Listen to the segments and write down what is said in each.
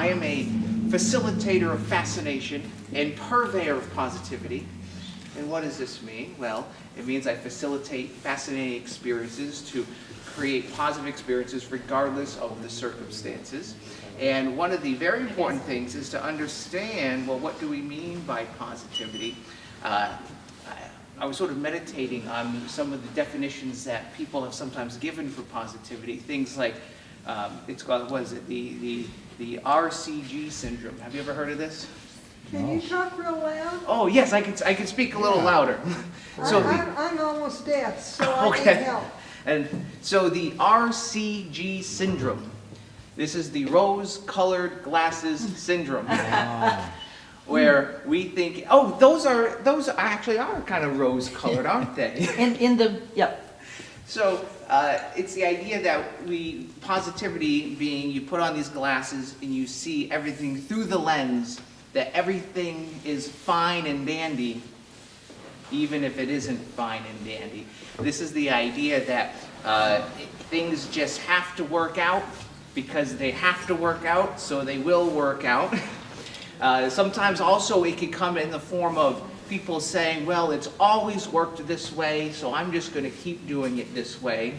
I am a facilitator of fascination and purveyor of positivity. And what does this mean? Well, it means I facilitate fascinating experiences to create positive experiences regardless of the circumstances. And one of the very important things is to understand, well, what do we mean by positivity? I was sort of meditating on some of the definitions that people have sometimes given for positivity. Things like, it's called, what is it, the RCG syndrome. Have you ever heard of this? Can you talk real loud? Oh yes, I can speak a little louder. So I'm almost deaf, so I okay. need help. And so the RCG syndrome, this is the rose-colored glasses syndrome, where we think, oh, those actually are kind of rose-colored, aren't they? Yep. So it's the idea that positivity being, you put on these glasses and you see everything through the lens, that everything is fine and dandy, even if it isn't fine and dandy. This is the idea that things just have to work out because they have to work out, so they will work out. Sometimes also it can come in the form of people saying, well, it's always worked this way, so I'm just going to keep doing it this way.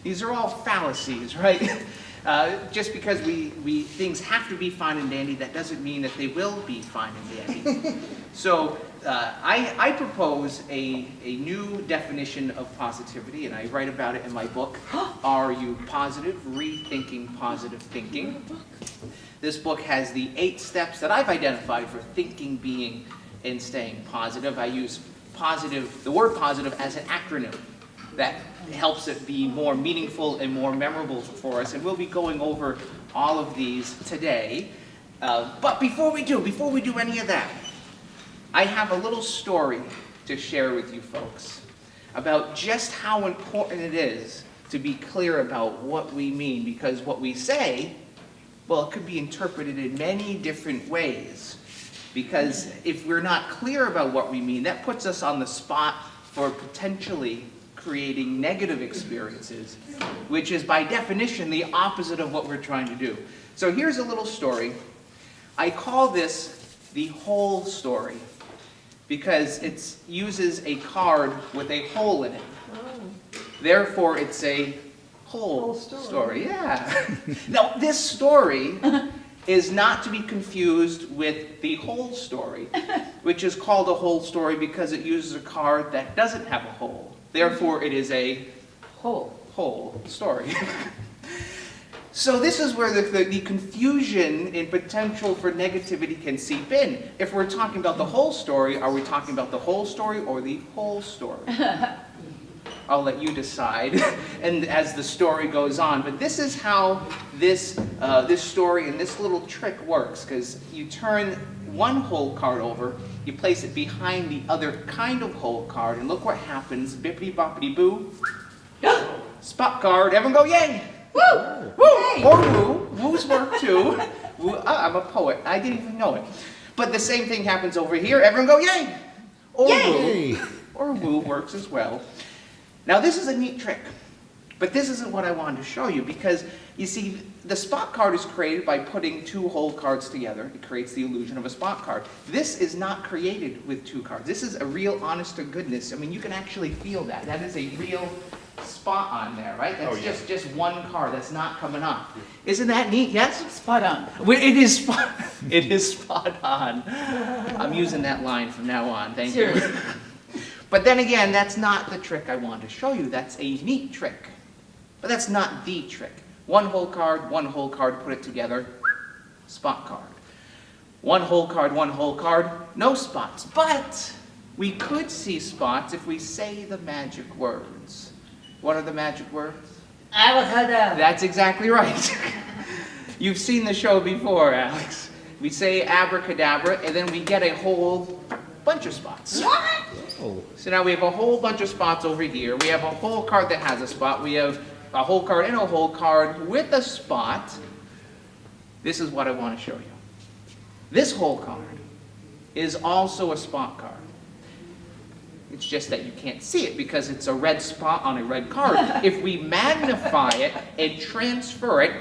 These are all fallacies, right? Just because things have to be fine and dandy, that doesn't mean that they will be fine and dandy. So I propose a new definition of positivity, and I write about it in my book, Are You Positive? Rethinking Positive Thinking. This book has the 8 steps that I've identified for thinking, being, and staying positive. I use the word positive as an acronym that helps it be more meaningful and more memorable for us. And we'll be going over all of these today. But before we do any of that, I have a little story to share with you folks about just how important it is to be clear about what we mean, because what we say, well, it could be interpreted in many different ways. Because if we're not clear about what we mean, that puts us on the spot for potentially creating negative experiences, which is by definition the opposite of what we're trying to do. So here's a little story. I call this the whole story because it uses a card with a hole in it. Oh. Therefore, it's a whole story. Yeah. Now, this story is not to be confused with the whole story, which is called a whole story because it uses a card that doesn't have a hole. Therefore, it is a whole story. So this is where the confusion and potential for negativity can seep in. If we're talking about the whole story, are we talking about the whole story or the whole story? I'll let you decide, and as the story goes on. But this is how this story and this little trick works, because you turn one whole card over, you place it behind the other kind of whole card, and look what happens. Bippity boppity boo. Spot card. Everyone go yay! Woo! Woo! Yay. Or woo. Woo's work too. Woo. I'm a poet. I didn't even know it. But the same thing happens over here. Everyone go yay! Or Yay. woo. Or woo works as well. Now this is a neat trick, but this isn't what I wanted to show you, because you see, the spot card is created by putting 2 whole cards together. It creates the illusion of a spot card. This is not created with 2 cards. This is a real honest to goodness. I mean, you can actually feel that. That is a real spot on there, right? That's just one card. That's not coming off. Isn't that neat? Yes? Spot on. It is spot on. I'm using that line from now on. Thank you. But then again, that's not the trick I want to show you. That's a neat trick. But that's not the trick. One whole card, put it together, spot card. One whole card, no spots. But we could see spots if we say the magic words. What are the magic words? Avocado. That's exactly right. You've seen the show before, Alex. We say abracadabra, and then we get a whole bunch of spots. What? Oh. So now we have a whole bunch of spots over here. We have a whole card that has a spot. We have a whole card and a whole card with a spot. This is what I want to show you. This whole card is also a spot card. It's just that you can't see it because it's a red spot on a red card. If we magnify it and transfer it,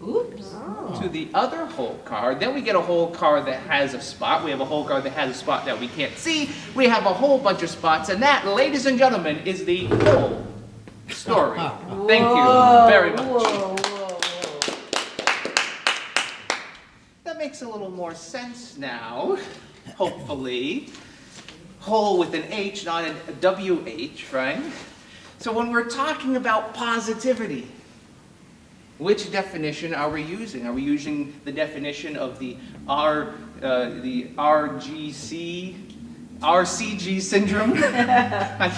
oops. Oh. to the other hole card. Then we get a hole card that has a spot. We have a hole card that has a spot that we can't see. We have a whole bunch of spots, and that, ladies and gentlemen, is the whole story. Thank you very much. Whoa. That makes a little more sense now, hopefully. Whole with an H, not a WH, right? So when we're talking about positivity, which definition are we using? Are we using the definition of the RCG syndrome? I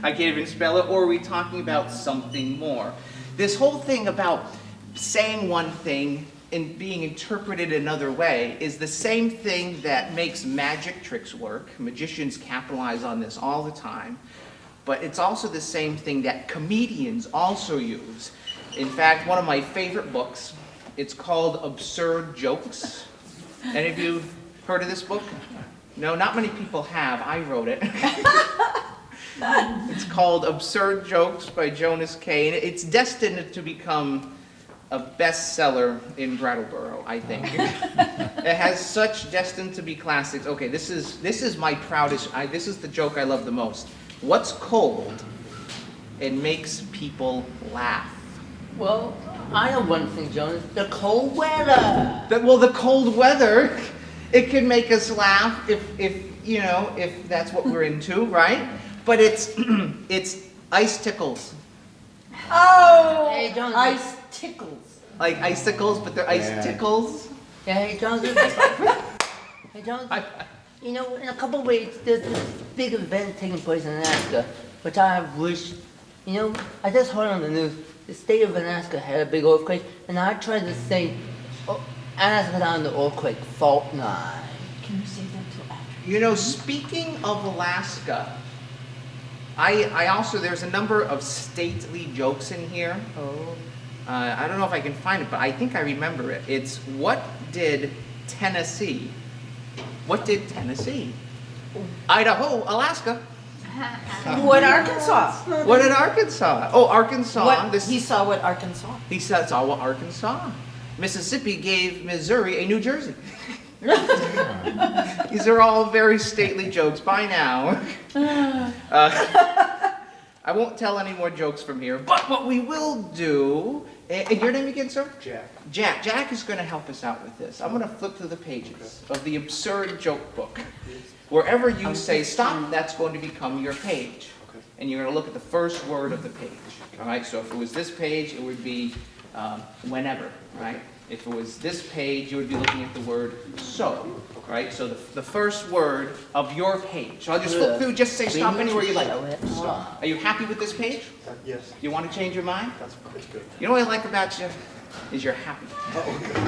can't even spell it. Or are we talking about something more? This whole thing about saying one thing and being interpreted another way is the same thing that makes magic tricks work. Magicians capitalize on this all the time. But it's also the same thing that comedians also use. In fact, one of my favorite books, it's called Absurd Jokes. Any of you heard of this book? No, not many people have. I wrote it. It's called Absurd Jokes by Jonas Cain. It's destined to become a bestseller in Brattleboro, I think. It has such destined to be classics. Okay, this is my proudest. This is the joke I love the most. What's cold and makes people laugh? Well, I know one thing, Jonas. The cold weather. The cold weather, it can make us laugh if that's what we're into, right? But it's ice tickles. Oh, Hey, Jonas. ice tickles. Like icicles, but they're ice tickles. Yeah, hey, Jonas. Hey, Jonas. You know, in a couple of weeks, there's this big event taking place in Alaska, which I wish, I just heard on the news, the state of Alaska had a big earthquake, and I tried to say, Alaska on the earthquake fault line. Can you say that till after? Speaking of Alaska, I also, there's a number of stately jokes in here. Oh. I don't know if I can find it, but I think I remember it. It's, what did Tennessee? What did Tennessee? Idaho, Alaska. What Arkansas? What did Arkansas? Oh, Arkansas. He saw what Arkansas. He saw what Arkansas. Mississippi gave Missouri a New Jersey. These are all very stately jokes. By now. I won't tell any more jokes from here, but what we will do, and your name again, sir? Jack. Jack is going to help us out with this. I'm going to flip through the pages of the Absurd Joke Book. Wherever you say stop, that's going to become your page. Okay. And you're going to look at the first word of the page. All right, so if it was this page, it would be whenever, right? If it was this page, you would be looking at the word so, right? So the first word of your page. So I'll just flip through, just say stop anywhere you like. Stop. Are you happy with this page? Yes. You want to change your mind? It's good. You know what I like about you? Is you're happy. Oh, okay.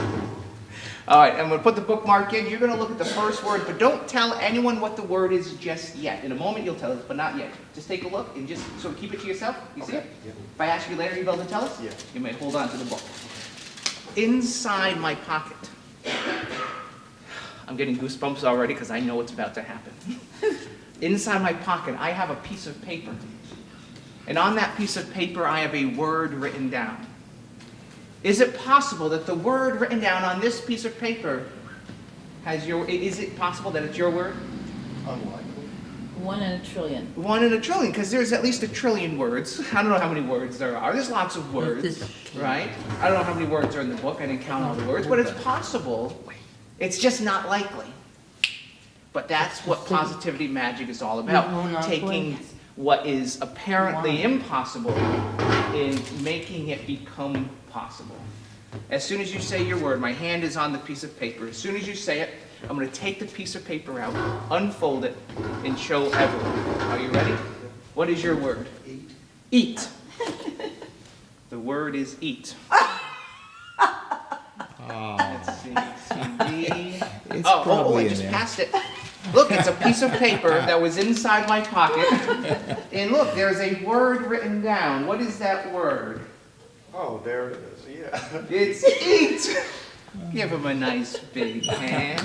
All right, I'm going to put the bookmark in. You're going to look at the first word, but don't tell anyone what the word is just yet. In a moment, you'll tell us, but not yet. Just take a look and just sort of keep it to yourself. You see it? Yeah. If I ask you later, you'll be able to tell us? Yeah. You may hold on to the book. Inside my pocket. I'm getting goosebumps already because I know what's about to happen. Inside my pocket, I have a piece of paper. And on that piece of paper, I have a word written down. Is it possible that the word written down on this piece of paper is it possible that it's your word? Unlikely. 1 in a trillion. 1 in a trillion, because there's at least 1 trillion words. I don't know how many words there are. There's lots of words, right? I don't know how many words are in the book. I didn't count all the words, but it's possible. It's just not likely. But that's what positivity magic is all about. Taking what is apparently impossible and making it become possible. As soon as you say your word, my hand is on the piece of paper. As soon as you say it, I'm going to take the piece of paper out, unfold it, and show everyone. Are you ready? What is your word? Eat. Eat. The word is eat. Let's see. CD. I just passed it. Look, it's a piece of paper that was inside my pocket. And look, there's a word written down. What is that word? Oh, there it is. Yeah. It's eat. Give him a nice big hand.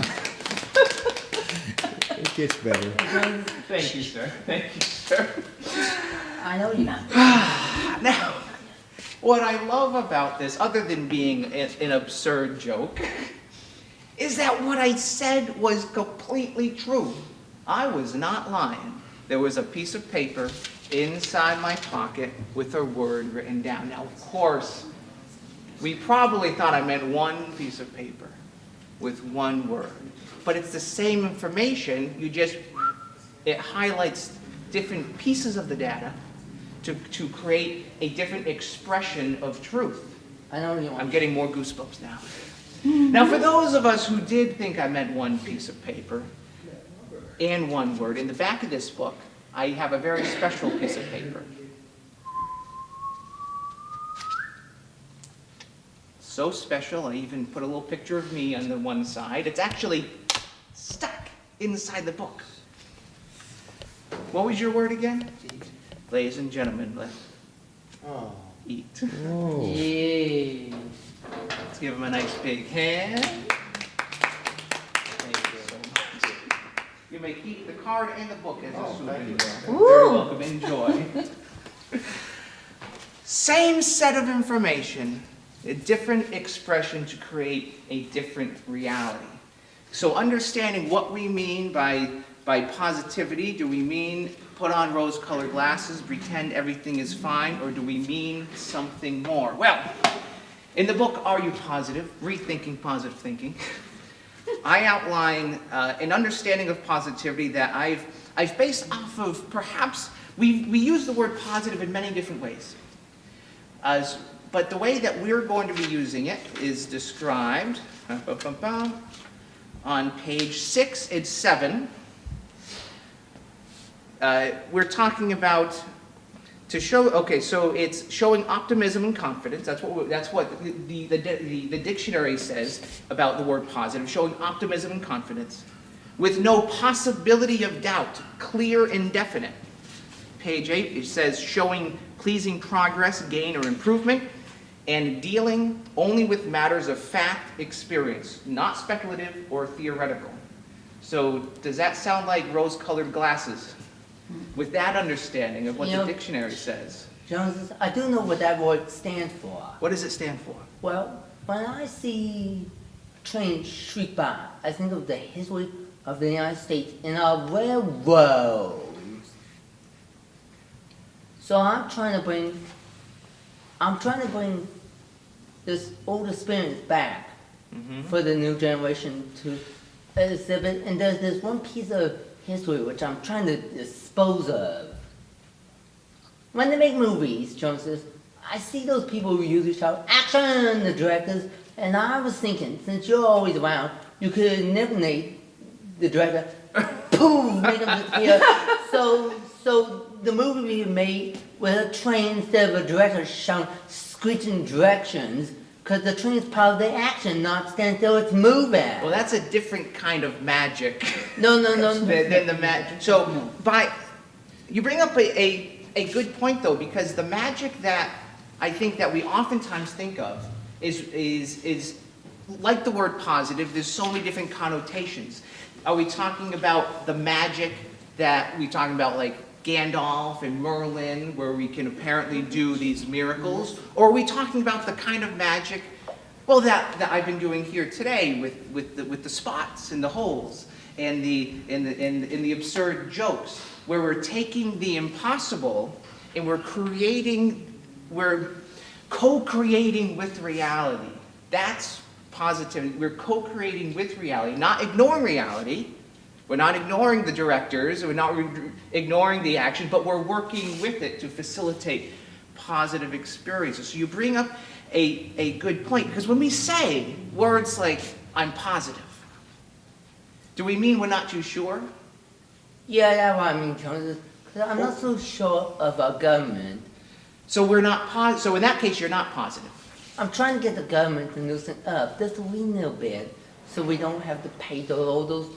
It gets better. Thank you, sir. Thank you, sir. I know you. Now, What I love about this, other than being an absurd joke, is that what I said was completely true. I was not lying. There was a piece of paper inside my pocket with a word written down. Now, of course, we probably thought I meant one piece of paper with one word. But it's the same information, it highlights different pieces of the data to create a different expression of truth. I know you I'm want. getting more goosebumps now. Now, for those of us who did think I meant one piece of paper and one word, in the back of this book, I have a very special piece of paper. So special, I even put a little picture of me on the one side. It's actually stuck inside the book. What was your word again? Ladies and gentlemen, let's Oh, eat. Yeah. Let's give him a nice big hand. Thank you so much. You may keep the card and the book as a Oh, thank souvenir. you. You're very welcome. Enjoy. Same set of information, a different expression to create a different reality. So understanding what we mean by positivity, do we mean put on rose-colored glasses, pretend everything is fine, or do we mean something more? Well, in the book, Are You Positive? Rethinking Positive Thinking, I outline an understanding of positivity that I've based off of perhaps, we use the word positive in many different ways. But the way that we're going to be using it is described on page 6 and 7. We're talking about to show. Okay, so it's showing optimism and confidence. That's what the dictionary says about the word positive. Showing optimism and confidence, with no possibility of doubt, clear and definite. Page 8 it says showing pleasing progress, gain, or improvement, and dealing only with matters of fact, experience, not speculative or theoretical. So does that sound like rose-colored glasses? With that understanding of what the dictionary says. Jonas, I do know what that word stands for. What does it stand for? Well, when I see a train streak by, I think of the history of the United States in our railroads. So I'm trying to bring this old experience back for the new generation to exhibit. And there's one piece of history which I'm trying to dispose of. When they make movies, Jonas says, I see those people who usually shout, action, the directors, and I was thinking, since you're always around, you could eliminate the director, boom, make him disappear. So the movie we made with a train instead of a director shouting, screeching directions, because the train is part of the action, not stand still, it's moving. Well, that's a different kind of magic. No. than the magic. So you bring up a good point though, because the magic that I think that we oftentimes think of is like the word positive. There's so many different connotations. Are we talking about the magic that we talking about, like Gandalf and Merlin, where we can apparently do these miracles? Or are we talking about the kind of magic, well, that I've been doing here today with the spots and the holes and the absurd jokes, where we're taking the impossible and we're co-creating with reality. That's positivity. We're co-creating with reality, not ignoring reality. We're not ignoring the directors, we're not ignoring the action, but we're working with it to facilitate positive experiences. So you bring up a good point, because when we say words like, I'm positive, do we mean we're not too sure? Yeah, that's what I mean, Jonas. Because I'm not so sure of our government. So so in that case, you're not positive. I'm trying to get the government to loosen up just a wee little bit, so we don't have to pay all those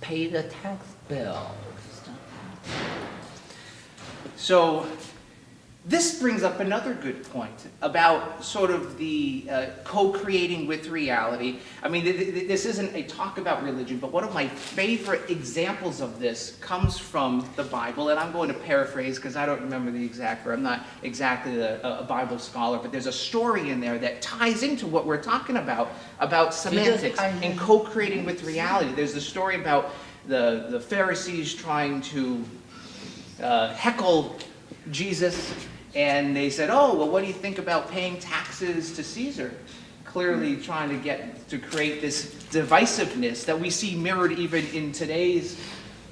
pay the tax bill. So This brings up another good point about sort of the co-creating with reality. I mean, this isn't a talk about religion, but one of my favorite examples of this comes from the Bible, and I'm going to paraphrase because I don't remember the exact verse. I'm not exactly a Bible scholar, but there's a story in there that ties into what we're talking about semantics and co-creating with reality. There's the story about the Pharisees trying to heckle Jesus, and they said, oh, well, what do you think about paying taxes to Caesar? Clearly trying to create this divisiveness that we see mirrored even in today's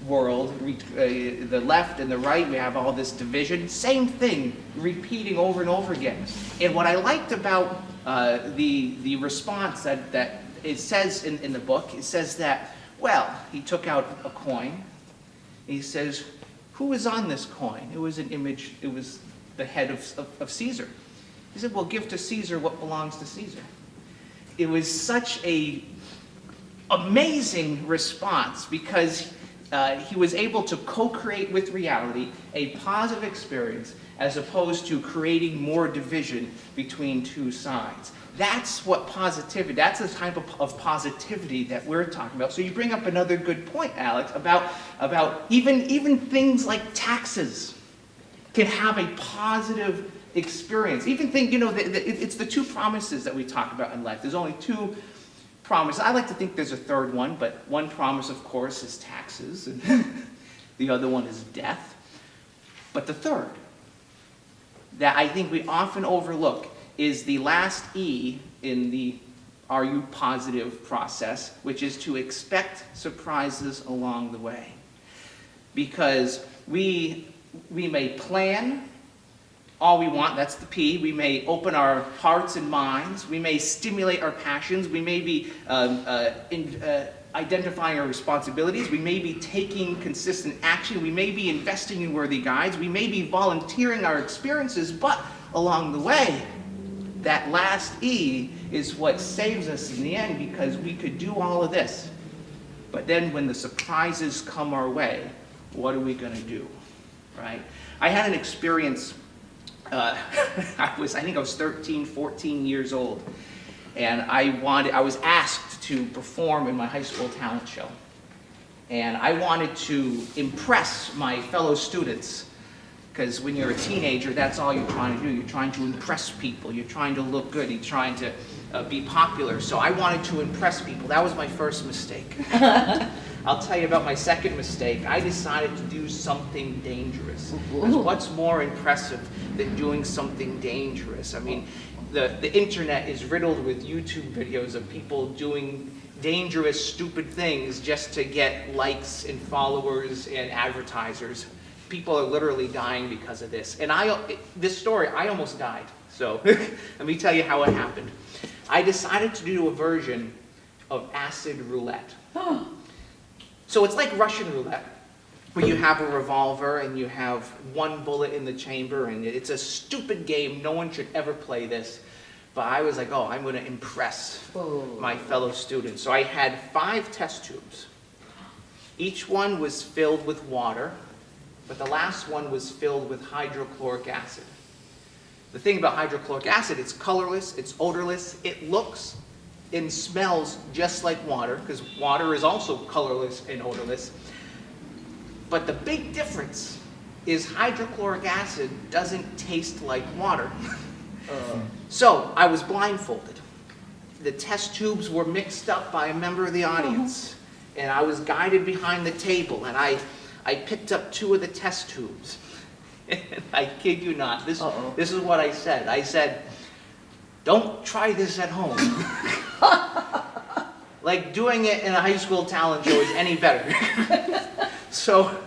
world. The left and the right, we have all this division. Same thing, repeating over and over again. And what I liked about the response that it says in the book, it says that, well, he took out a coin. He says, who is on this coin? It was an image, it was the head of Caesar. He said, well, give to Caesar what belongs to Caesar. It was such a amazing response because he was able to co-create with reality a positive experience as opposed to creating more division between two sides. That's what positivity, that's the type of positivity that we're talking about. So you bring up another good point, Alex, about even things like taxes can have a positive experience. Even think, it's the two promises that we talk about in life. There's only two promises. I like to think there's a third one, but one promise, of course, is taxes, and the other one is death. But the third, that I think we often overlook, is the last E in the Are You Positive process, which is to expect surprises along the way. Because we may plan all we want, that's the P. We may open our hearts and minds. We may stimulate our passions. We may be identifying our responsibilities. We may be taking consistent action. We may be investing in worthy guides. We may be volunteering our experiences, but along the way, that last E is what saves us in the end, because we could do all of this. But then when the surprises come our way, what are we going to do, right? I had an experience, I think I was 13, 14 years old, and I was asked to perform in my high school talent show. And I wanted to impress my fellow students, because when you're a teenager, that's all you're trying to do. You're trying to impress people. You're trying to look good. You're trying to be popular. So I wanted to impress people. That was my first mistake. I'll tell you about my second mistake. I decided to do something dangerous. Because what's more impressive than doing something dangerous? I mean, the internet is riddled with YouTube videos of people doing dangerous, stupid things just to get likes and followers and advertisers. People are literally dying because of this. And this story, I almost died. So let me tell you how it happened. I decided to do a version of acid roulette. So it's like Russian roulette, where you have a revolver and you have one bullet in the chamber, and it's a stupid game. No one should ever play this. But I was like, oh, I'm going to impress my fellow students. So I had 5 test tubes. Each one was filled with water, but the last one was filled with hydrochloric acid. The thing about hydrochloric acid, it's colorless, it's odorless, it looks and smells just like water, because water is also colorless and odorless. But the big difference is hydrochloric acid doesn't taste like water. So I was blindfolded. The test tubes were mixed up by a member of the audience, and I was guided behind the table, and I picked up 2 of the test tubes. And I kid you not, this is what I said. I said, don't try this at home. Like doing it in a high school talent show is any better. So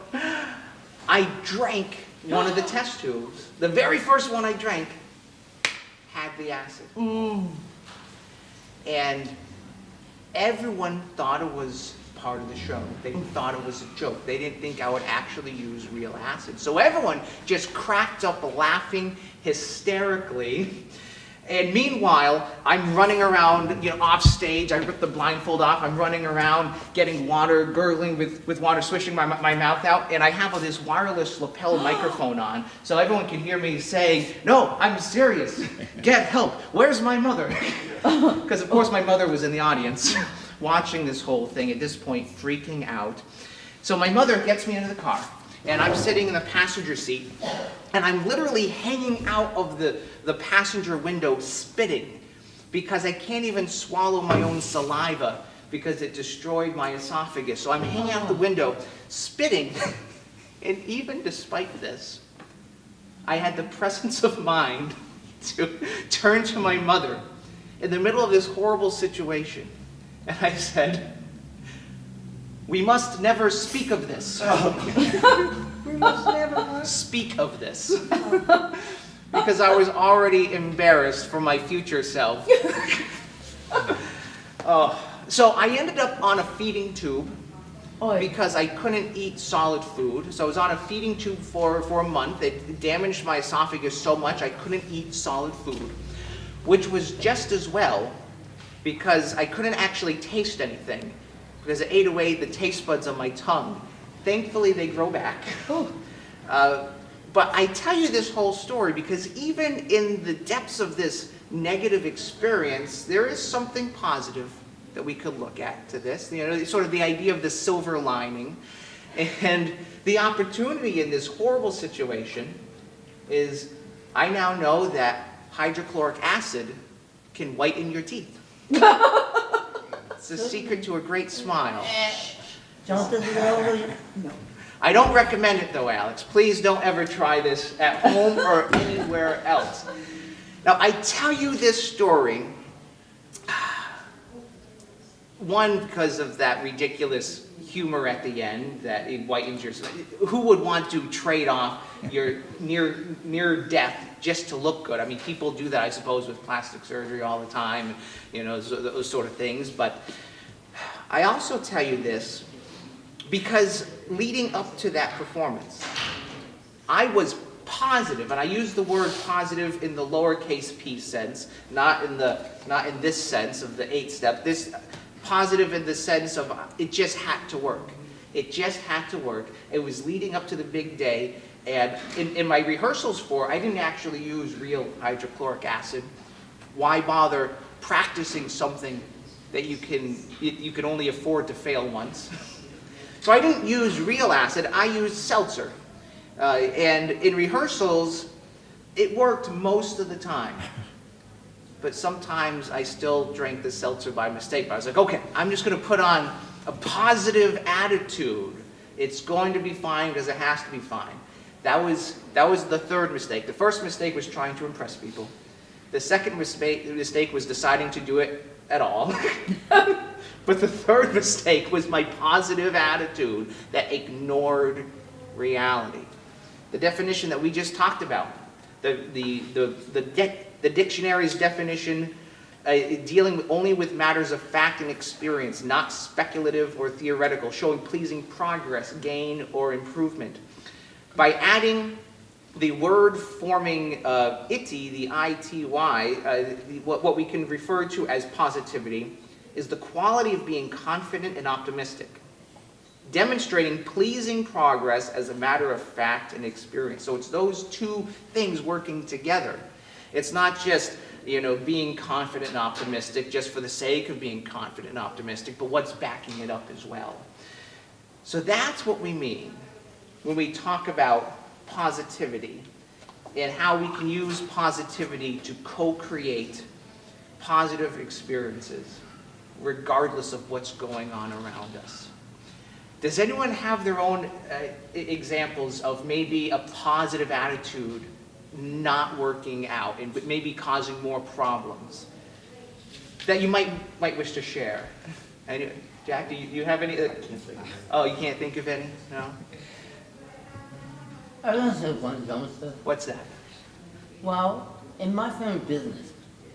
I drank one of the test tubes. The very first one I drank had the acid. And everyone thought it was part of the show. They thought it was a joke. They didn't think I would actually use real acid. So everyone just cracked up laughing hysterically. And meanwhile, I'm running around, off stage. I rip the blindfold off. I'm running around, getting water, gurgling with water, swishing my mouth out. And I have this wireless lapel microphone on, so everyone can hear me saying, "No, I'm serious. Get help. Where's my mother?" Because of course my mother was in the audience, watching this whole thing. At this point, freaking out. So my mother gets me into the car, and I'm sitting in the passenger seat, and I'm literally hanging out of the passenger window spitting because I can't even swallow my own saliva because it destroyed my esophagus. So I'm hanging out the window spitting, and even despite this, I had the presence of mind to turn to my mother in the middle of this horrible situation, and I said, "We must never speak of this." We must never. Speak of this. Because I was already embarrassed for my future self. So I ended up on a feeding tube because I couldn't eat solid food. So I was on a feeding tube for a month. It damaged my esophagus so much I couldn't eat solid food, which was just as well because I couldn't actually taste anything because it ate away the taste buds on my tongue. Thankfully, they grow back. But I tell you this whole story because even in the depths of this negative experience, there is something positive that we could look at to this. Sort of the idea of the silver lining. And the opportunity in this horrible situation is I now know that hydrochloric acid can whiten your teeth. It's the secret to a great smile. I don't recommend it though, Alex. Please don't ever try this at home or anywhere else. Now, I tell you this story, one, because of that ridiculous humor at the end, that it whitens your... Who would want to trade off your near death just to look good? I mean, people do that, I suppose, with plastic surgery all the time, those sort of things. But I also tell you this because leading up to that performance, I was positive, and I use the word positive in the lowercase p sense, not in this sense of the 8-step. This positive in the sense of it just had to work. It just had to work. It was leading up to the big day, and in my rehearsals I didn't actually use real hydrochloric acid. Why bother practicing something that you can only afford to fail once? So I didn't use real acid, I used seltzer. And in rehearsals, it worked most of the time. But sometimes I still drank the seltzer by mistake. But I was like, okay, I'm just going to put on a positive attitude. It's going to be fine because it has to be fine. That was the third mistake. The first mistake was trying to impress people. The second mistake was deciding to do it at all. But the third mistake was my positive attitude that ignored reality. The definition that we just talked about, the dictionary's definition, dealing only with matters of fact and experience, not speculative or theoretical, showing pleasing progress, gain, or improvement. By adding the word forming ity, the I-T-Y, what we can refer to as positivity, is the quality of being confident and optimistic, demonstrating pleasing progress as a matter of fact and experience. So it's those two things working together. It's not just, being confident and optimistic just for the sake of being confident and optimistic, but what's backing it up as well. So that's what we mean when we talk about positivity and how we can use positivity to co-create positive experiences regardless of what's going on around us. Does anyone have their own examples of maybe a positive attitude not working out and maybe causing more problems that you might wish to share? Jack, do you have any? Oh, you can't think of any? No? I don't say one dumpster. What's that? Well, in my family business,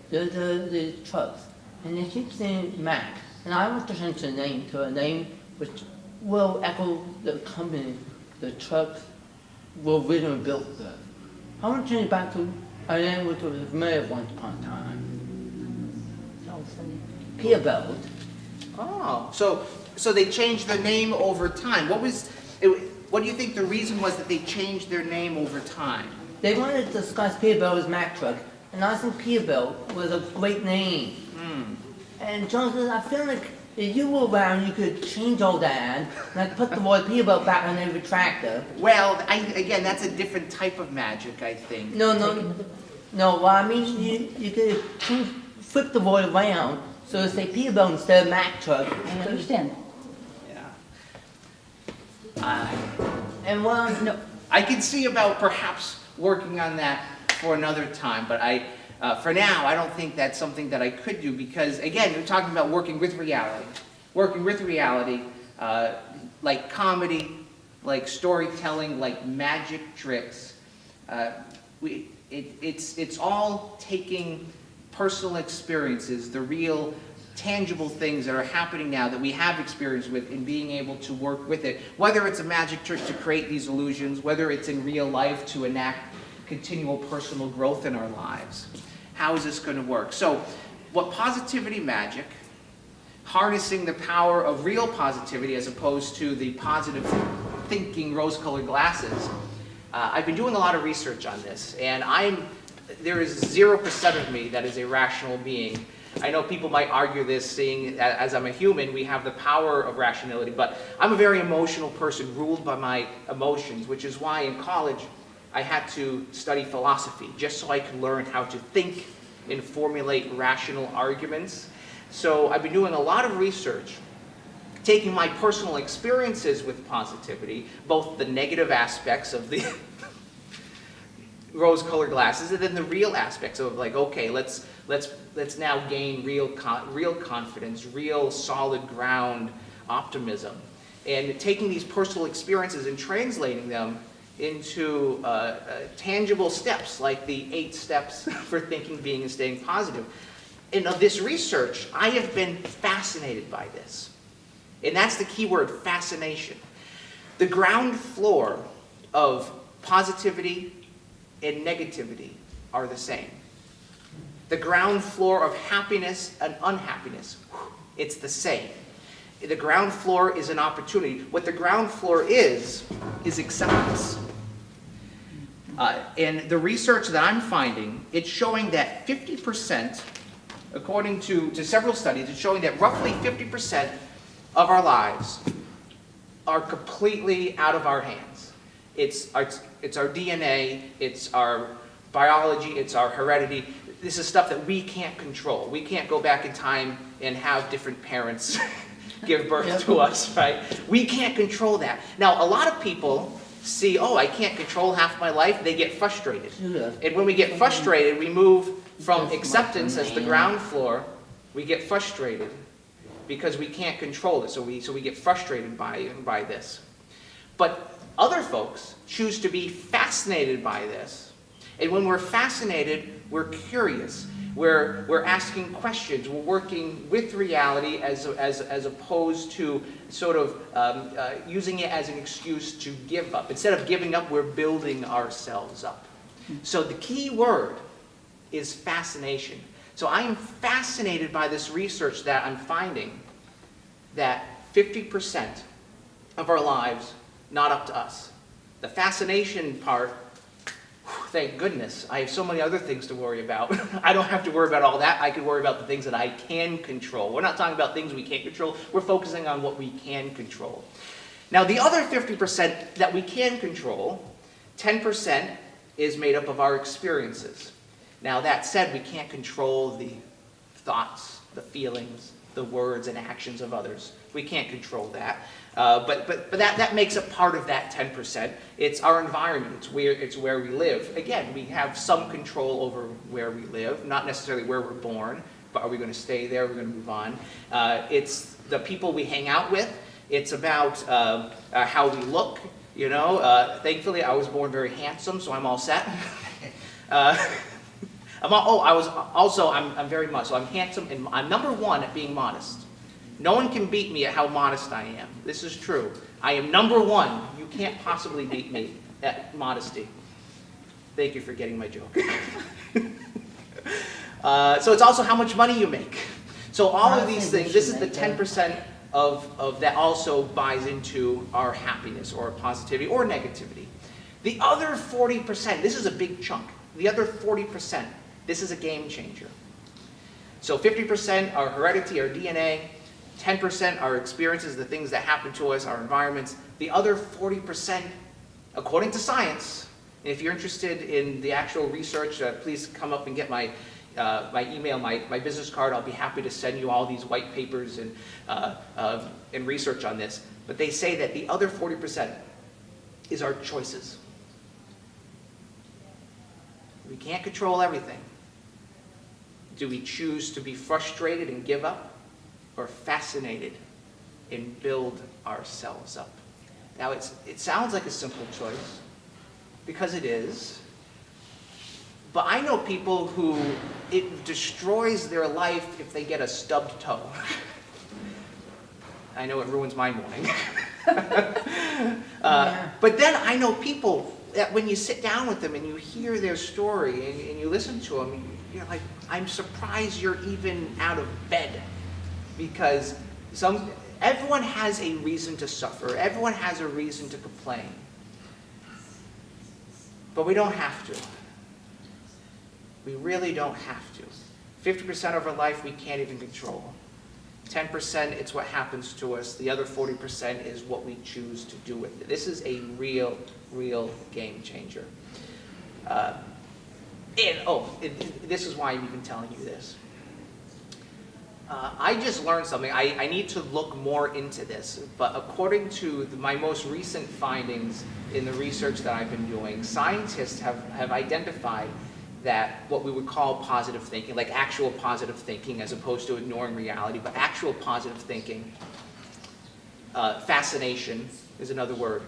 there's the trucks, and they keep saying Mac, and I want to change the name to a name which will echo the company the trucks were originally built with. I want to change it back to I am with the familiar once upon a time. Peterbilt. Oh, so they changed their name over time. What do you think the reason was that they changed their name over time? They wanted to discuss Peterbilt as Mack truck, and I think Peterbilt was a great name. And Jonas, I feel like if you were around, you could change all that, and like put the word Peterbilt back on every tractor. Well, again, that's a different type of magic, I think. No. Well, I mean, you could flip the word around so to say Peterbilt instead of Mack truck. I understand. Yeah. And well, No, I can see about perhaps working on that for another time, but for now, I don't think that's something that I could do because, again, we're talking about working with reality. Working with reality, like comedy, like storytelling, like magic tricks. It's all taking personal experiences, the real tangible things that are happening now that we have experience with and being able to work with it. Whether it's a magic trick to create these illusions, whether it's in real life to enact continual personal growth in our lives. How is this going to work? So, what positivity magic, harnessing the power of real positivity as opposed to the positive thinking rose-colored glasses. I've been doing a lot of research on this, and there is 0% of me that is a rational being. I know people might argue this, seeing as I'm a human, we have the power of rationality, but I'm a very emotional person, ruled by my emotions, which is why in college I had to study philosophy, just so I could learn how to think and formulate rational arguments. So I've been doing a lot of research, taking my personal experiences with positivity, both the negative aspects of the rose-colored glasses, and then the real aspects of like, okay, let's now gain real confidence, real solid ground optimism, and taking these personal experiences and translating them into tangible steps, like the 8 steps for thinking, being, and staying positive. In this research, I have been fascinated by this. And that's the key word, fascination. The ground floor of positivity and negativity are the same. The ground floor of happiness and unhappiness, it's the same. The ground floor is an opportunity. What the ground floor is acceptance. And the research that I'm finding, it's showing that 50%, according to several studies, it's showing that roughly 50% of our lives are completely out of our hands. It's our DNA, it's our biology, it's our heredity. This is stuff that we can't control. We can't go back in time and have different parents give birth to us, right? We can't control that. Now, a lot of people see, oh, I can't control half my life, they get frustrated. And when we get frustrated, we move from acceptance as the ground floor, we get frustrated because we can't control it, so we get frustrated by this. But other folks choose to be fascinated by this, and when we're fascinated, we're curious. We're asking questions. We're working with reality as opposed to sort of using it as an excuse to give up. Instead of giving up, we're building ourselves up. So the key word is fascination. So I am fascinated by this research that I'm finding that 50% of our lives, not up to us. The fascination part, thank goodness, I have so many other things to worry about. I don't have to worry about all that. I can worry about the things that I can control. We're not talking about things we can't control. We're focusing on what we can control. Now, the other 50% that we can control, 10% is made up of our experiences. Now, that said, we can't control the thoughts, the feelings, the words and actions of others. We can't control that. But that makes up part of that 10%. It's our environment. It's where we live. Again, we have some control over where we live, not necessarily where we're born, but are we going to stay there? Are we going to move on? It's the people we hang out with. It's about how we look. You know, thankfully I was born very handsome, so I'm all set. I'm very modest. So I'm handsome, and I'm number 1 at being modest. No one can beat me at how modest I am. This is true. I am number 1. You can't possibly beat me at modesty. Thank you for getting my joke. So it's also how much money you make. So all of these things, this is the 10% of that also buys into our happiness or positivity or negativity. The other 40%, this is a big chunk. The other 40%, this is a game changer. So 50% are heredity, our DNA. 10% are experiences, the things that happen to us, our environments. The other 40%, according to science, and if you're interested in the actual research, please come up and get my email, my business card. I'll be happy to send you all these white papers and research on this. But they say that the other 40% is our choices. We can't control everything. Do we choose to be frustrated and give up, or fascinated and build ourselves up? Now, it sounds like a simple choice, because it is. But I know people who it destroys their life if they get a stubbed toe. I know it ruins my morning. But then I know people that when you sit down with them and you hear their story and you listen to them, you're like, I'm surprised you're even out of bed. Because everyone has a reason to suffer. Everyone has a reason to complain. But we don't have to. We really don't have to. 50% of our life we can't even control. 10%, it's what happens to us. The other 40% is what we choose to do with it. This is a real, real game changer. This is why I'm even telling you this. I just learned something. I need to look more into this, but according to my most recent findings in the research that I've been doing, scientists have identified that what we would call positive thinking, like actual positive thinking as opposed to ignoring reality, but actual positive thinking, fascination is another word.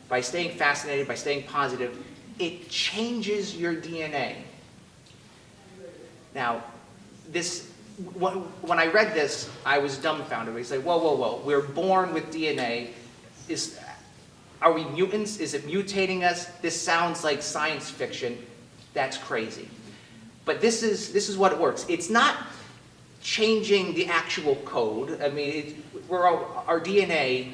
By staying fascinated, by staying positive, it changes your DNA. Now, when I read this, I was dumbfounded. We say, whoa, we're born with DNA. Are we mutants? Is it mutating us? This sounds like science fiction. That's crazy. But this is what it works. It's not changing the actual code. I mean, our DNA,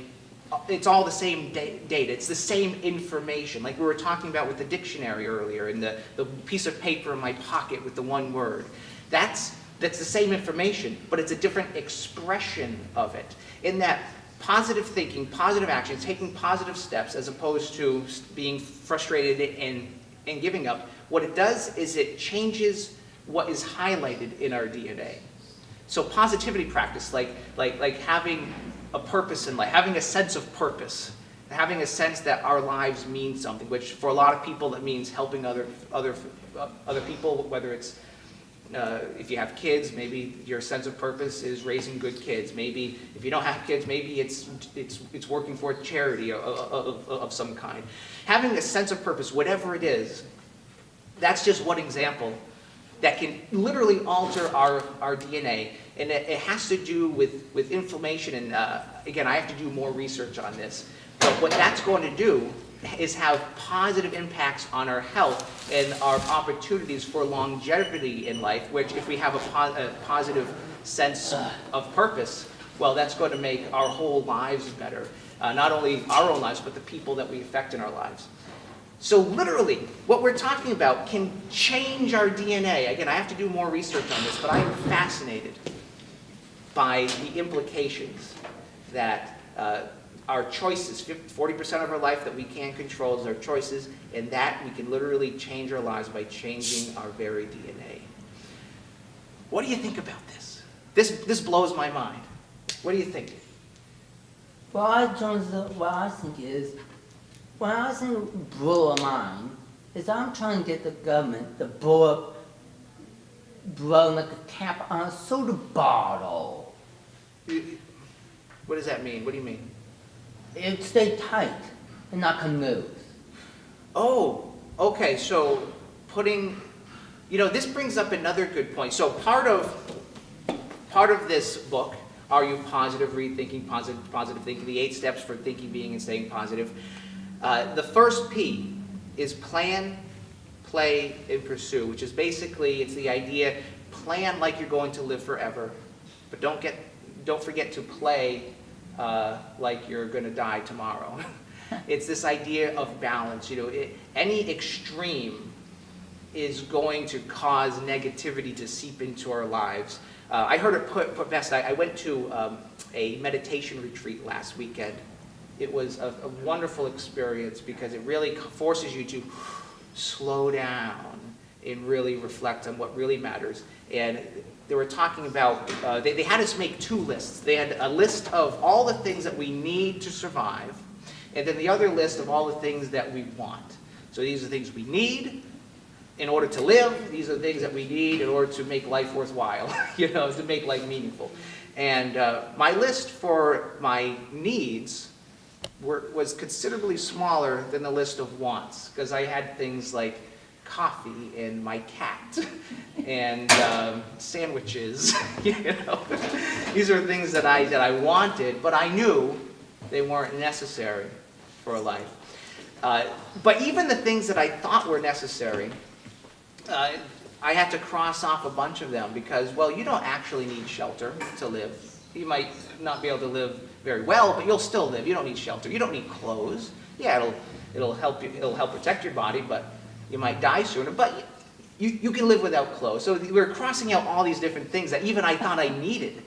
it's all the same data. It's the same information. Like we were talking about with the dictionary earlier and the piece of paper in my pocket with the one word. That's the same information, but it's a different expression of it. In that positive thinking, positive action, taking positive steps as opposed to being frustrated and giving up, what it does is it changes what is highlighted in our DNA. So positivity practice, like having a purpose in life, having a sense of purpose, having a sense that our lives mean something, which for a lot of people that means helping other people, whether it's if you have kids, maybe your sense of purpose is raising good kids. Maybe if you don't have kids, maybe it's working for a charity of some kind. Having a sense of purpose, whatever it is, that's just one example that can literally alter our DNA. And it has to do with inflammation. And again, I have to do more research on this. But what that's going to do is have positive impacts on our health and our opportunities for longevity in life, which if we have a positive sense of purpose, well, that's going to make our whole lives better. Not only our own lives, but the people that we affect in our lives. So literally, what we're talking about can change our DNA. Again, I have to do more research on this, but I am fascinated by the implications that our choices, 40% of our life that we can't control is our choices, and that we can literally change our lives by changing our very DNA. What do you think about this? This blows my mind. What do you think? Well, what I think is, what I think blow a mind is I'm trying to get the government to blow like a cap on a soda bottle. What does that mean? What do you mean? It stay tight and not can move. Oh, okay, so this brings up another good point. So part of this book, Are You Positive? Rethinking Positive Thinking, the 8 steps for thinking, being, and staying positive. The first P is plan, play, and pursue, which is basically, it's the idea, plan like you're going to live forever, but don't forget to play like you're going to die tomorrow. It's this idea of balance. Any extreme is going to cause negativity to seep into our lives. I heard it put best. I went to a meditation retreat last weekend. It was a wonderful experience because it really forces you to slow down and really reflect on what really matters. And they were talking about, they had us make two lists. They had a list of all the things that we need to survive, and then the other list of all the things that we want. So these are things we need in order to live. These are things that we need in order to make life worthwhile, to make life meaningful. And my list for my needs was considerably smaller than the list of wants, because I had things like coffee and my cat and sandwiches. These are things that I wanted, but I knew they weren't necessary for a life. But even the things that I thought were necessary, I had to cross off a bunch of them because, well, you don't actually need shelter to live. You might not be able to live very well, but you'll still live. You don't need shelter. You don't need clothes. Yeah, it'll help you. It'll help protect your body, but you might die sooner. But you can live without clothes. So we're crossing out all these different things that even I thought I needed,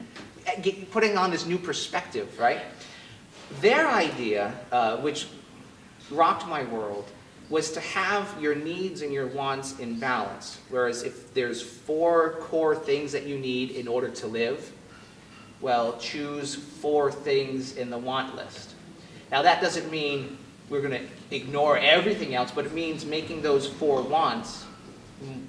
putting on this new perspective, right? Their idea, which rocked my world, was to have your needs and your wants in balance. Whereas if there's 4 core things that you need in order to live, well, choose 4 things in the want list. Now that doesn't mean we're going to ignore everything else, but it means making those 4 wants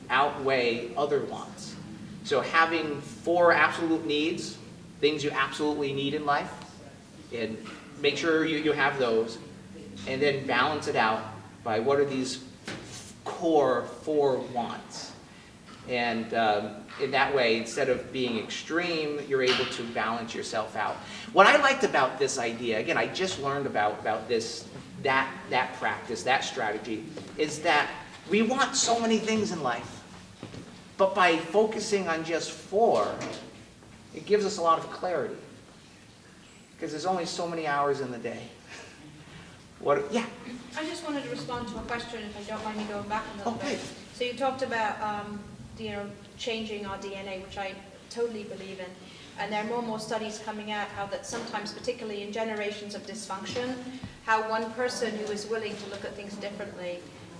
outweigh other wants. So having 4 absolute needs, things you absolutely need in life, and make sure you have those, and then balance it out by what are these core 4 wants. And in that way, instead of being extreme, you're able to balance yourself out. What I liked about this idea, again, I just learned about that practice, that strategy, is that we want so many things in life. But by focusing on just 4, it gives us a lot of clarity. Because there's only so many hours in the day. Yeah? I just wanted to respond to a question, if I don't mind me going back a little bit. Okay. So you talked about, changing our DNA, which I totally believe in. And there are more and more studies coming out how that sometimes, particularly in generations of dysfunction, how one person who is willing to look at things differently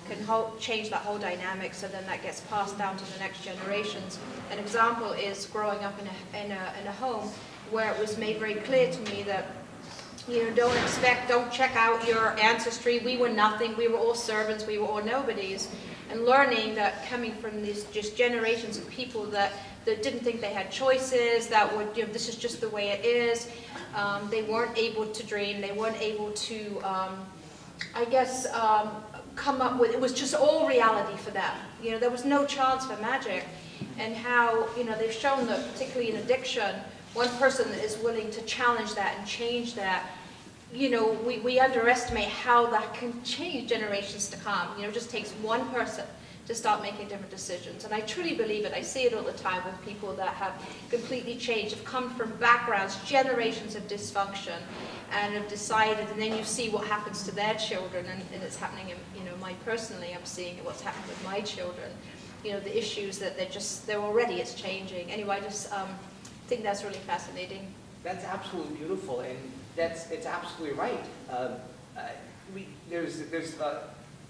can change that whole dynamic, so then that gets passed down to the next generations. An example is growing up in a home where it was made very clear to me that don't check out your ancestry. We were nothing. We were all servants. We were all nobodies. And learning that coming from these just generations of people that didn't think they had choices, that would, this is just the way it is. They weren't able to dream. They weren't able to, come up with, it was just all reality for them. There was no chance for magic. And how, they've shown that particularly in addiction, one person that is willing to challenge that and change that, we underestimate how that can change generations to come. It just takes one person to start making different decisions. And I truly believe it. I see it all the time with people that have completely changed, have come from backgrounds, generations of dysfunction, and have decided, and then you see what happens to their children, and it's happening in, personally, I'm seeing what's happening with my children. The issues that it's changing. Anyway, I just think that's really fascinating. That's absolutely beautiful, and it's absolutely right. There's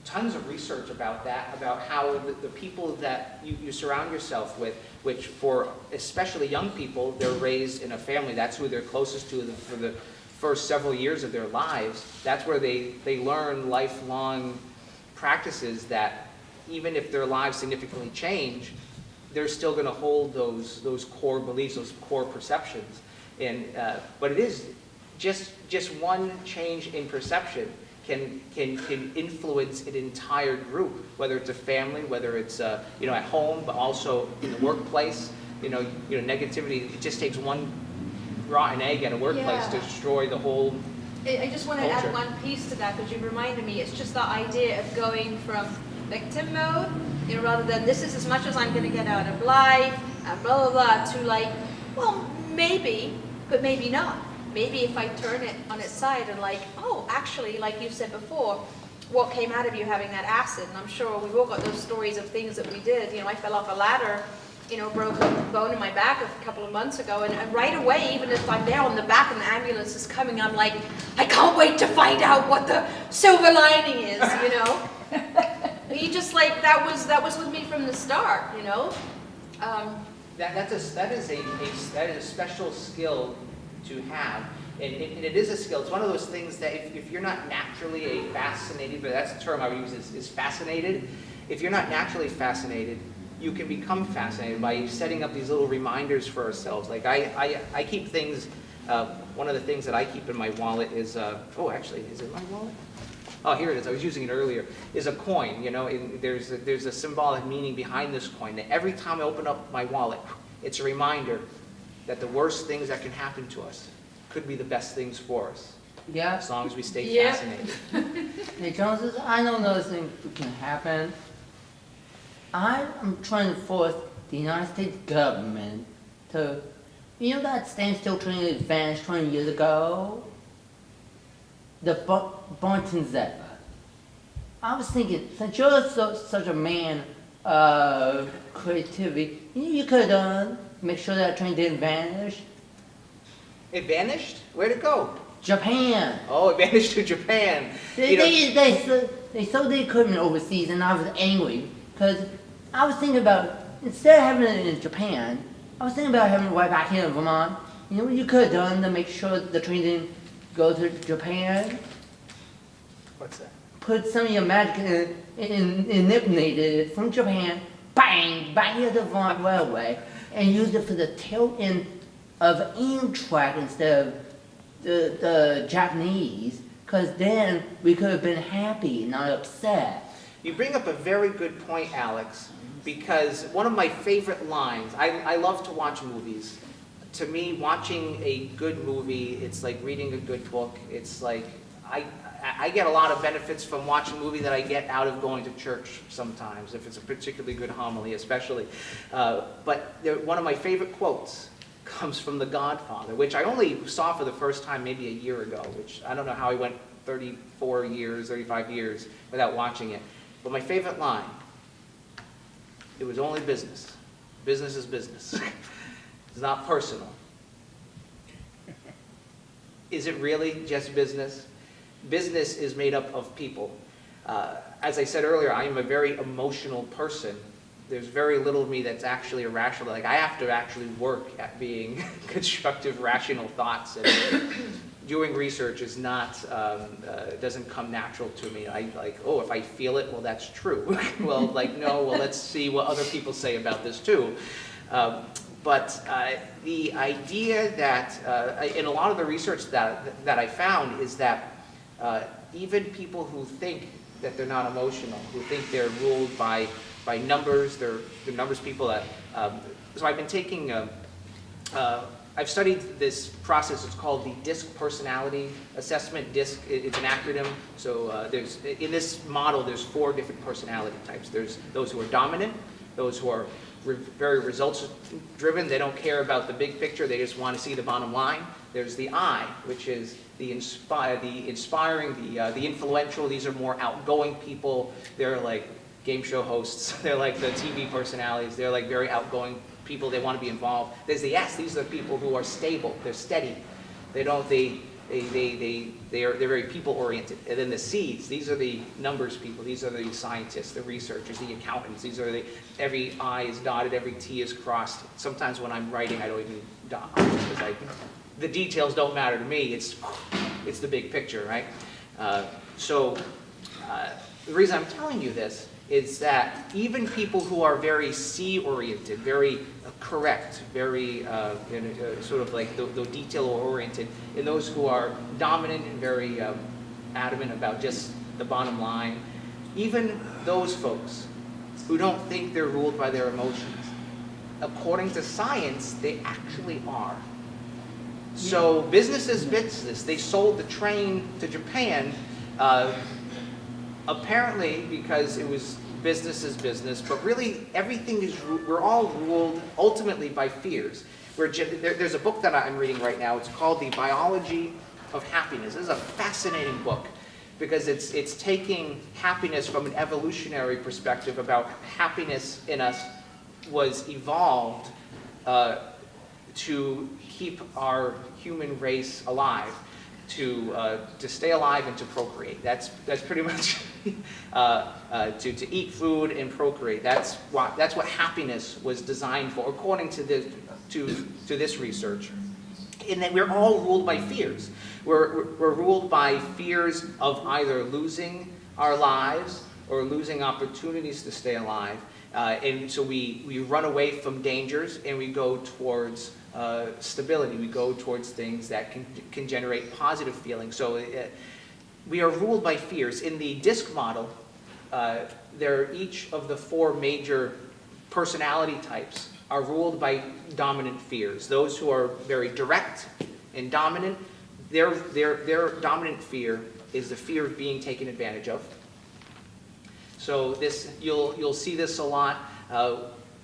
tons of research about that, about how the people that you surround yourself with, which for especially young people, they're raised in a family. That's who they're closest to for the first several years of their lives. That's where they learn lifelong practices that even if their lives significantly change, they're still going to hold those core beliefs, those core perceptions. And but it is just one change in perception can influence an entire group, whether it's a family, whether it's at home, but also in the workplace. Negativity. It just takes one rotten egg at a workplace to destroy the whole. I just want to culture. add one piece to that, because you reminded me. It's just the idea of going from victim mode, you know, rather than this is as much as I'm going to get out of life, and blah, blah, blah, to like, well, maybe, but maybe not. Maybe if I turn it on its side and like, oh, actually, like you said before, what came out of you having that acid? And I'm sure we've all got those stories of things that we did. You know, I fell off a ladder, you know, broke a bone in my back a couple of months ago, and right away, even if I'm there on the back and the ambulance is coming, I'm like, I can't wait to find out what the silver lining is, you know? You just like, that was with me from the start, you know? That is a special skill to have, and it is a skill. It's one of those things that if you're not naturally a fascinated, but that's the term I would use is fascinated. If you're not naturally fascinated, you can become fascinated by setting up these little reminders for ourselves. Like I keep things. One of the things that I keep in my wallet is oh, actually, is it my wallet? Oh, here it is. I was using it earlier. Is a coin. You know, there's a symbolic meaning behind this coin. That every time I open up my wallet, it's a reminder that the worst things that can happen to us could be the best things for us. Yeah. As long as we stay Yeah. fascinated. Hey, Jonas, I know those things can happen. I am trying to force the United States government to, you know that standstill train that vanished 20 years ago? The Barton Zephyr. I was thinking, since you're such a man of creativity, you could make sure that train didn't vanish. It vanished? Where'd it go? Japan. Oh, it vanished to Japan. They sold the equipment overseas, and I was angry because I was thinking about, instead of having it in Japan, I was thinking about having it right back here in Vermont. You know what you could have done to make sure the train didn't go to Japan? What's that? Put some of your magic and eliminated it from Japan, bang, back here to the Vermont Railway, and used it for the tail end of Amtrak instead of the Japanese, because then we could have been happy, not upset. You bring up a very good point, Alex, because one of my favorite lines, I love to watch movies. To me, watching a good movie, it's like reading a good book. It's like, I get a lot of benefits from watching a movie that I get out of going to church sometimes, if it's a particularly good homily especially. But one of my favorite quotes comes from The Godfather, which I only saw for the first time maybe a year ago, which I don't know how I went 34 years, 35 years without watching it. But my favorite line, it was only business. Business is business. It's not personal. Is it really just business? Business is made up of people. As I said earlier, I am a very emotional person. There's very little of me that's actually irrational. Like, I have to actually work at being constructive, rational thoughts. And doing research is not, doesn't come natural to me. I like, oh, if I feel it, well, that's true. Well, like, no, well, let's see what other people say about this too. But the idea that, in a lot of the research that I found is that even people who think that they're not emotional, who think they're ruled by numbers, they're numbers people that, so I've been taking, I've studied this process. It's called the DISC personality assessment. DISC, it's an acronym. So there's, in this model, there's 4 different personality types. There's those who are dominant, those who are very results driven. They don't care about the big picture. They just want to see the bottom line. There's the I, which is the inspiring, the influential. These are more outgoing people. They're like game show hosts. They're like the TV personalities. They're like very outgoing people. They want to be involved. There's the S. These are the people who are stable. They're steady. They're very people oriented. And then the C's. These are the numbers people. These are the scientists, the researchers, the accountants. These are every I is dotted, every T is crossed. Sometimes when I'm writing, I don't even dot because the details don't matter to me. It's the big picture, right? The reason I'm telling you this is that even people who are very C-oriented, very correct, very sort of like the detail-oriented, and those who are dominant and very adamant about just the bottom line, even those folks who don't think they're ruled by their emotions, according to science, they actually are. So business is business. They sold the train to Japan apparently, because it was business is business, but really everything is, we're all ruled ultimately by fears. There's a book that I'm reading right now. It's called The Biology of Happiness. This is a fascinating book because it's taking happiness from an evolutionary perspective about happiness in us was evolved to keep our human race alive, to stay alive and to procreate. That's pretty much to eat food and procreate. That's what happiness was designed for, according to this research. And that we're all ruled by fears. We're ruled by fears of either losing our lives or losing opportunities to stay alive. And so we run away from dangers and we go towards stability. We go towards things that can generate positive feelings. So we are ruled by fears. In the DISC model, each of the 4 major personality types are ruled by dominant fears. Those who are very direct and dominant, their dominant fear is the fear of being taken advantage of. So you'll see this a lot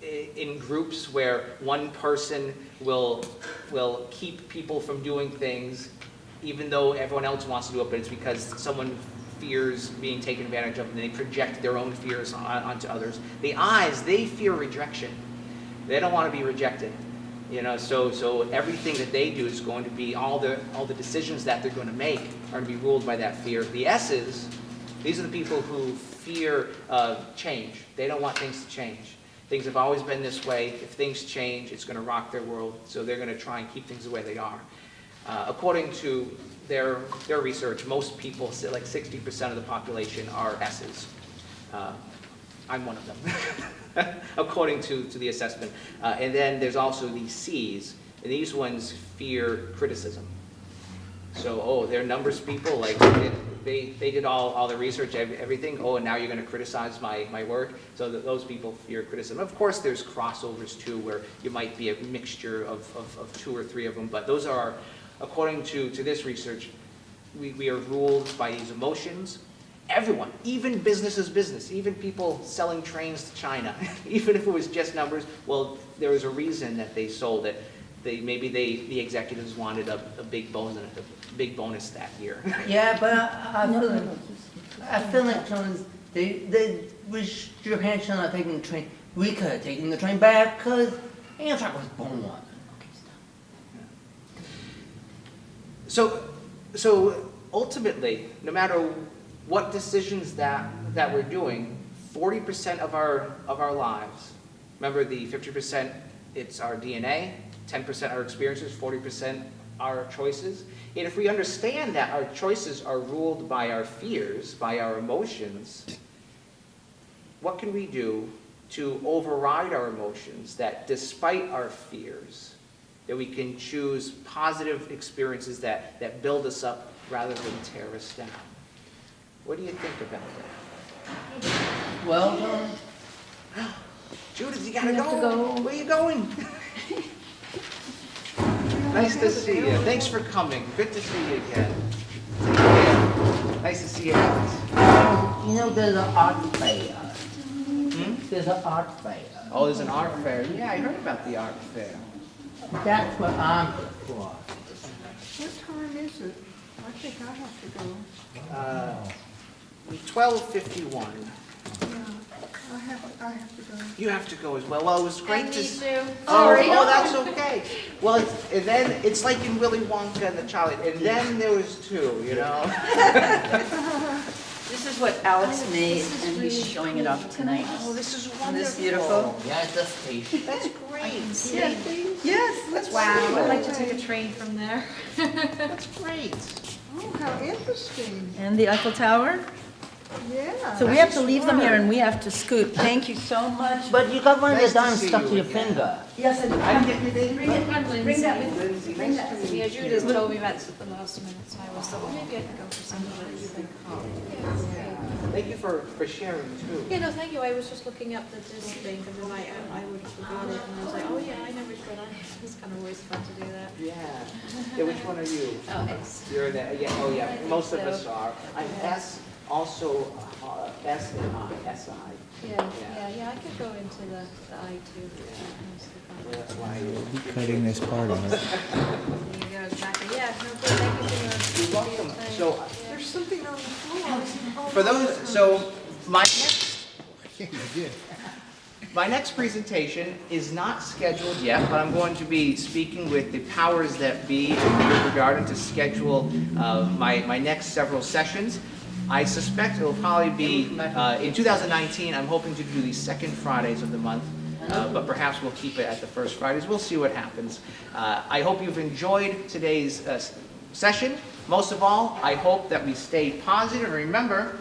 in groups where one person will keep people from doing things even though everyone else wants to do it, but it's because someone fears being taken advantage of and they project their own fears onto others. The eyes, they fear rejection. They don't want to be rejected. So everything that they do is going to be, all the decisions that they're going to make are going to be ruled by that fear. The S's, these are the people who fear change. They don't want things to change. Things have always been this way. If things change, it's going to rock their world. So they're going to try and keep things the way they are. According to their research, most people, like 60% of the population, are S's. I'm one of them, according to the assessment. And then there's also the C's, and these ones fear criticism. So, they're numbers people, like they did all the research, everything. And now you're going to criticize my work. So those people fear criticism. Of course, there's crossovers too, where you might be a mixture of 2 or 3 of them. But those are, according to this research, we are ruled by these emotions. Everyone, even business is business, even people selling trains to China, even if it was just numbers, well, there was a reason that they sold it. Maybe the executives wanted a big bonus that year. Yeah, but I feel like Jonas, they wish Japan should not taking the train. We could have taken the train back because Amtrak was born. So ultimately, no matter what decisions that we're doing, 40% of our lives, remember the 50%, it's our DNA, 10% our experiences, 40% our choices. And if we understand that our choices are ruled by our fears, by our emotions, what can we do to override our emotions, that despite our fears, that we can choose positive experiences that build us up rather than tear us down? What do you think about that? Well, Judith, you gotta go. Where are you going? Nice to see you. Thanks for coming. Good to see you again. Take care. Nice to see you, Alex. there's an art fair. There's an art fair. Oh, there's an art fair. Yeah, I heard about the art fair. That's what I'm here for. What time is it? I think I have to go. 12:51. Yeah, I have to go. You have to go as well. Well, it was great And to me see. too. Oh, that's okay. Well, and then it's like in Willy Wonka and the Chocolate. And then there was 2, This is what Alex made, and he's showing it off tonight. Oh, this is wonderful. Isn't this beautiful? Yeah, it's a station. That's great. Yes, That's Wow, I'd wonderful. like to take a train from there. That's great. Oh, how interesting. And the Eiffel Tower. Yeah. So we have to leave them here and we have to scoot. Thank you so much. But you got one of Nice the to dimes see stuck you to your again. finger. Yes, and I didn't get your name. Bring that with Lindsay, Bring nice that to with me. meet you. Judith told me that at the last minute, so I was thought, well, maybe I could go for some of it. Thank you for sharing too. Yeah, no, thank you. I was just looking up the disc thing, and then I would have forgot it, and I was like, oh yeah, I never did. It's kind of always fun to do that. Yeah. Which one are you? Oh, it's. You're the, yeah, oh yeah, most of us are. I'm S, also S and I, SI. Yeah, I could go into the I too. That's why Cutting this part out. There you go, exactly, yeah, no, good, thank you for your. You're welcome. So, There's something on the floor. for those, so my next Yeah, you did. My next presentation is not scheduled yet, but I'm going to be speaking with the powers that be with regard to schedule my next several sessions. I suspect it will probably be, in 2019, I'm hoping to do the second Fridays of the month, but perhaps we'll keep it at the first Fridays. We'll see what happens. I hope you've enjoyed today's session. Most of all, I hope that we stay positive. Remember,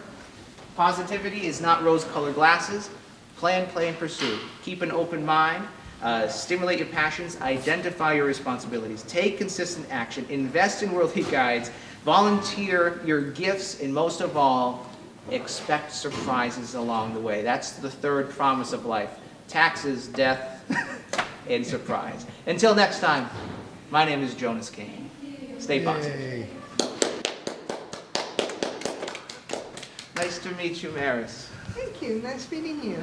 positivity is not rose-colored glasses. Plan, play, and pursue. Keep an open mind. Stimulate your passions. Identify your responsibilities. Take consistent action. Invest in worldly guides. Volunteer your gifts. And most of all, expect surprises along the way. That's the third promise of life. Taxes, death, and surprise. Until next time, my name is Jonas Cain. Stay positive. Yay. Nice to meet you, Maris. Thank you, nice meeting you.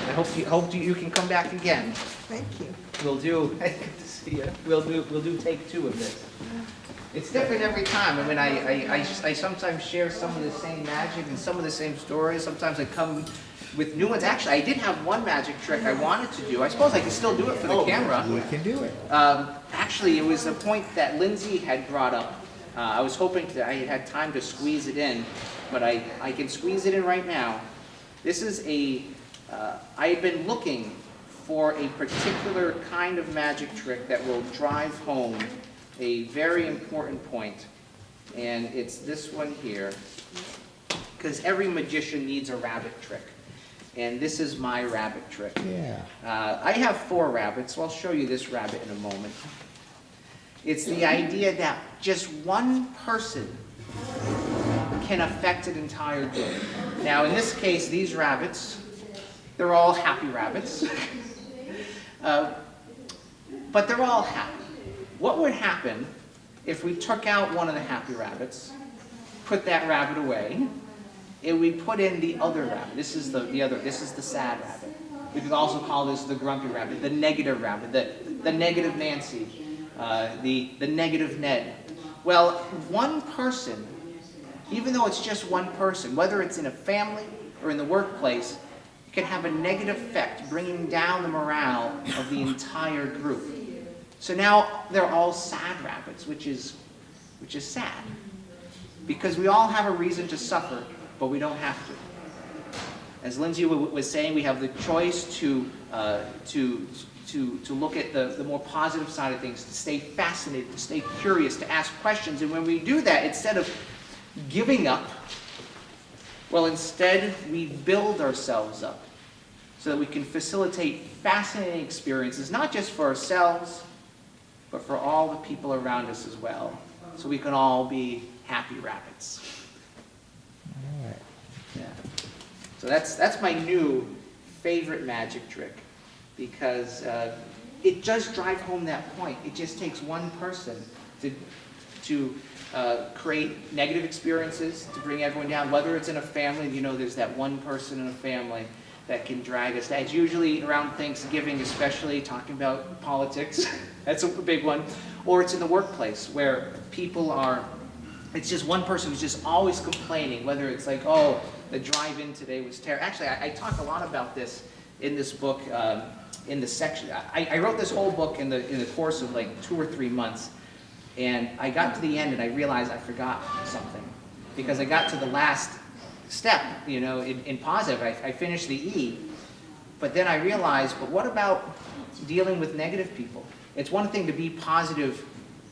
I hope you can come back again. Thank you. We'll do. Good to see you. We'll do take 2 of this. It's different every time. I mean, I sometimes share some of the same magic and some of the same stories. Sometimes I come with new ones. Actually, I did have one magic trick I wanted to do. I suppose I can still do it for the camera. We can do it. Actually, it was a point that Lindsay had brought up. I was hoping that I had time to squeeze it in, but I can squeeze it in right now. This is I had been looking for a particular kind of magic trick that will drive home a very important point. And it's this one here. Because every magician needs a rabbit trick. And this is my rabbit trick. Yeah. I have 4 rabbits, so I'll show you this rabbit in a moment. It's the idea that just one person can affect an entire group. Now, in this case, these rabbits, they're all happy rabbits. But they're all happy. What would happen if we took out one of the happy rabbits, put that rabbit away, and we put in the other rabbit? This is this is the sad rabbit. We could also call this the grumpy rabbit, the negative rabbit, the negative Nancy, the negative Ned. Well, one person, even though it's just one person, whether it's in a family or in the workplace, it can have a negative effect, bringing down the morale of the entire group. So now they're all sad rabbits, which is sad. Because we all have a reason to suffer, but we don't have to. As Lindsay was saying, we have the choice to look at the more positive side of things, to stay fascinated, to stay curious, to ask questions. And when we do that, instead of giving up, well, instead we build ourselves up so that we can facilitate fascinating experiences, not just for ourselves, but for all the people around us as well, so we can all be happy rabbits. All right. Yeah. So that's my new favorite magic trick, because it does drive home that point. It just takes one person to create negative experiences, to bring everyone down. Whether it's in a family, there's that one person in a family that can drag us down. It's usually around Thanksgiving, especially talking about politics. That's a big one. Or it's in the workplace where people it's just one person who's just always complaining, whether it's like, oh, the drive-in today was terrible. Actually, I talk a lot about this in this book, in the section. I wrote this whole book in the course of like 2 or 3 months. And I got to the end and I realized I forgot something. Because I got to the last step, in positive. I finished the E. But then I realized, but what about dealing with negative people? It's one thing to be positive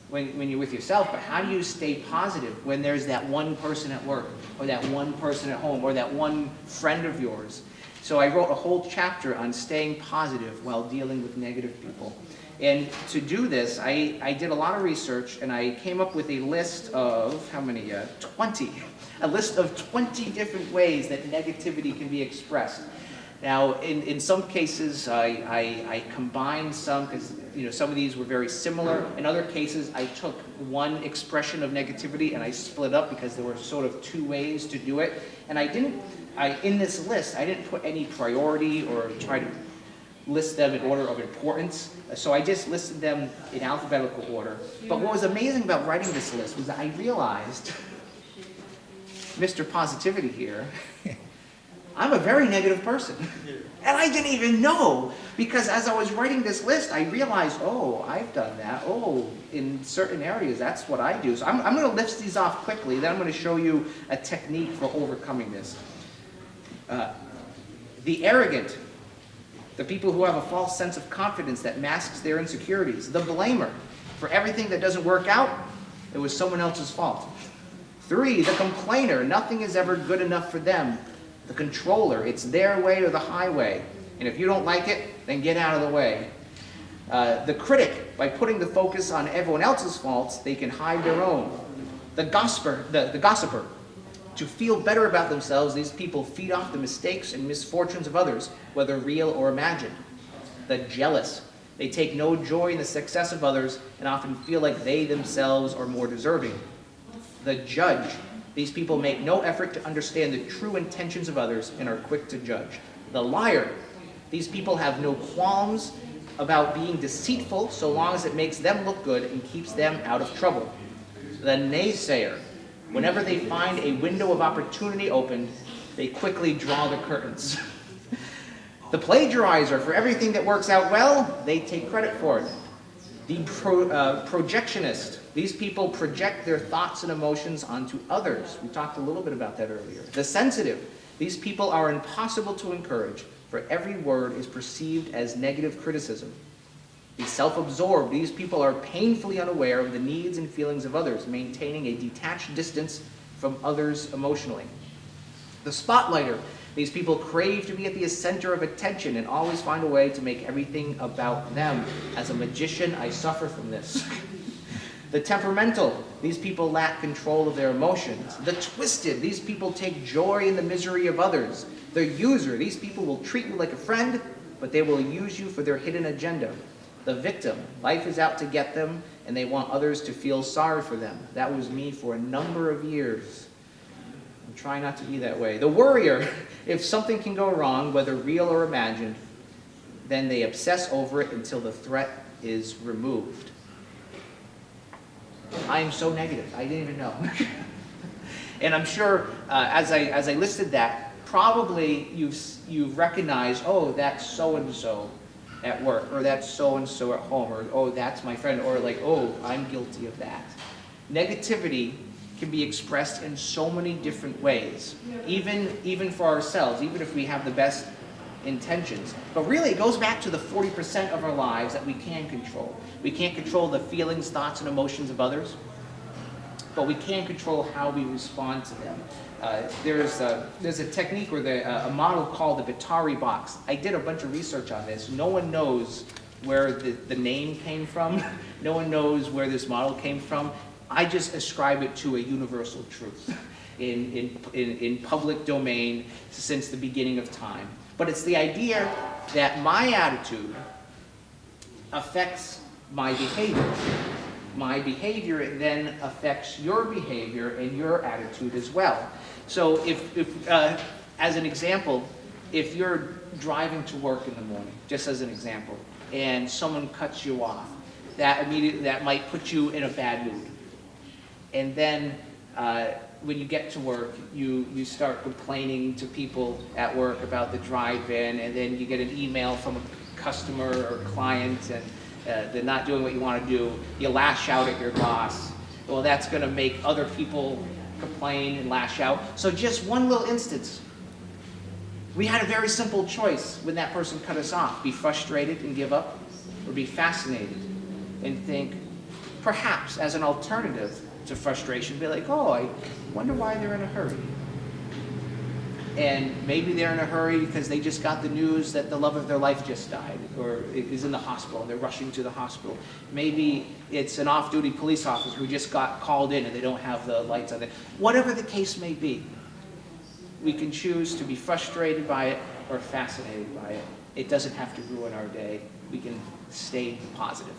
when you're with yourself, but how do you stay positive when there's that one person at work, or that one person at home, or that one friend of yours? So I wrote a whole chapter on staying positive while dealing with negative people. And to do this, I did a lot of research, and I came up with a list of, how many? 20. A list of 20 different ways that negativity can be expressed. Now, in some cases, I combined some, because some of these were very similar. In other cases, I took one expression of negativity and I split up because there were sort of 2 ways to do it. And I in this list, I didn't put any priority or try to list them in order of importance. So I just listed them in alphabetical order. But what was amazing about writing this list was that I realized, Mr. Positivity here, I'm a very negative person. And I didn't even know, because as I was writing this list, I realized, oh, I've done that. Oh, in certain areas, that's what I do. So I'm going to list these off quickly, then I'm going to show you a technique for overcoming this. The arrogant, the people who have a false sense of confidence that masks their insecurities. The blamer, for everything that doesn't work out, it was someone else's fault. 3, the complainer, nothing is ever good enough for them. The controller, it's their way or the highway. And if you don't like it, then get out of the way. The critic, by putting the focus on everyone else's faults, they can hide their own. The gossiper, to feel better about themselves, these people feed off the mistakes and misfortunes of others, whether real or imagined. The jealous, they take no joy in the success of others and often feel like they themselves are more deserving. The judge, these people make no effort to understand the true intentions of others and are quick to judge. The liar, these people have no qualms about being deceitful so long as it makes them look good and keeps them out of trouble. The naysayer, whenever they find a window of opportunity opened, they quickly draw the curtains. The plagiarizer, for everything that works out well, they take credit for it. The projectionist, these people project their thoughts and emotions onto others. We talked a little bit about that earlier. The sensitive, these people are impossible to encourage, for every word is perceived as negative criticism. The self-absorbed, these people are painfully unaware of the needs and feelings of others, maintaining a detached distance from others emotionally. The spotlighter, these people crave to be at the center of attention and always find a way to make everything about them. As a magician, I suffer from this. The temperamental, these people lack control of their emotions. The twisted, these people take joy in the misery of others. The user, these people will treat you like a friend, but they will use you for their hidden agenda. The victim, life is out to get them, and they want others to feel sorry for them. That was me for a number of years. I'm trying not to be that way. The worrier, if something can go wrong, whether real or imagined, then they obsess over it until the threat is removed. I am so negative, I didn't even know. And I'm sure as I listed that, probably you've recognized, oh, that's so-and-so at work, or that's so-and-so at home, or oh, that's my friend, or like, oh, I'm guilty of that. Negativity can be expressed in so many different ways, even for ourselves, even if we have the best intentions. But really, it goes back to the 40% of our lives that we can control. We can't control the feelings, thoughts, and emotions of others, but we can control how we respond to them. There's a technique or a model called the Batari box. I did a bunch of research on this. No one knows where the name came from. No one knows where this model came from. I just ascribe it to a universal truth in public domain since the beginning of time. But it's the idea that my attitude affects my behavior. My behavior then affects your behavior and your attitude as well. So if as an example, if you're driving to work in the morning, just as an example, and someone cuts you off, that might put you in a bad mood. And then when you get to work, you start complaining to people at work about the drive-in, and then you get an email from a customer or client, and they're not doing what you want to do. You lash out at your boss. Well, that's going to make other people complain and lash out. So just one little instance. We had a very simple choice when that person cut us off. Be frustrated and give up, or be fascinated and think, perhaps as an alternative to frustration, be like, oh, I wonder why they're in a hurry. And maybe they're in a hurry because they just got the news that the love of their life just died or is in the hospital and they're rushing to the hospital. Maybe it's an off-duty police officer who just got called in and they don't have the lights on. Whatever the case may be, we can choose to be frustrated by it or fascinated by it. It doesn't have to ruin our day. We can stay positive.